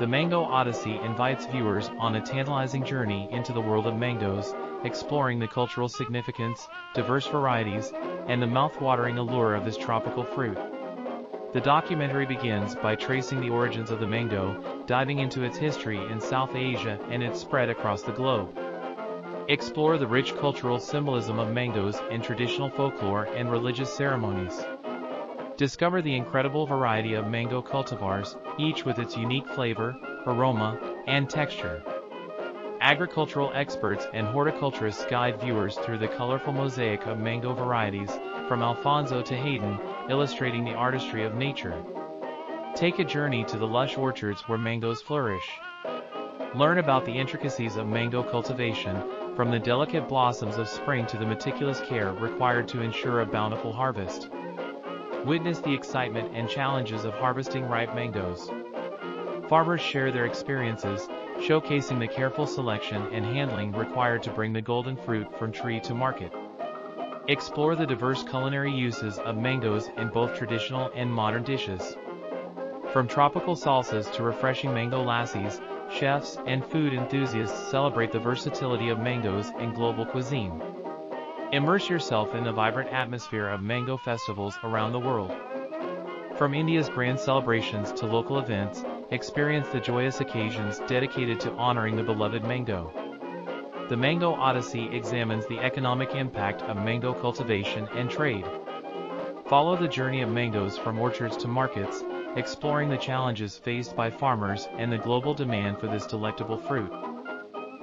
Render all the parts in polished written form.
The Mango Odyssey invites viewers on a tantalizing journey into the world of mangoes, exploring the cultural significance, diverse varieties, and the mouth-watering allure of this tropical fruit. The documentary begins by tracing the origins of the mango, diving into its history in South Asia and its spread across the globe. Explore the rich cultural symbolism of mangoes in traditional folklore and religious ceremonies. Discover the incredible variety of mango cultivars, each with its unique flavor, aroma, and texture. Agricultural experts and horticulturists guide viewers through the colorful mosaic of mango varieties, from Alfonso to Hayden, illustrating the artistry of nature. Take a journey to the lush orchards where mangoes flourish. Learn about the intricacies of mango cultivation, from the delicate blossoms of spring to the meticulous care required to ensure a bountiful harvest. Witness the excitement and challenges of harvesting ripe mangoes. Farmers share their experiences, showcasing the careful selection and handling required to bring the golden fruit from tree to market. Explore the diverse culinary uses of mangoes in both traditional and modern dishes. From tropical salsas to refreshing mango lassis, chefs and food enthusiasts celebrate the versatility of mangoes in global cuisine. Immerse yourself in the vibrant atmosphere of mango festivals around the world. From India's grand celebrations to local events, experience the joyous occasions dedicated to honoring the beloved mango. The Mango Odyssey examines the economic impact of mango cultivation and trade. Follow the journey of mangoes from orchards to markets, exploring the challenges faced by farmers and the global demand for this delectable fruit.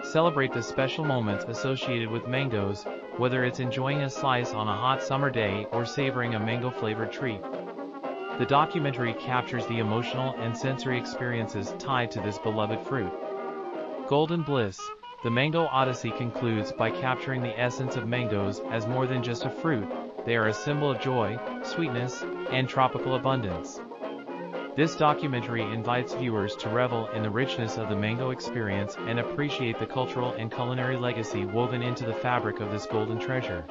Celebrate the special moments associated with mangoes, whether it's enjoying a slice on a hot summer day or savoring a mango-flavored treat. The documentary captures the emotional and sensory experiences tied to this beloved fruit. Golden Bliss. The Mango Odyssey concludes by capturing the essence of mangoes as more than just a fruit. They are a symbol of joy, sweetness, and tropical abundance. This documentary invites viewers to revel in the richness of the mango experience and appreciate the cultural and culinary legacy woven into the fabric of this golden treasure.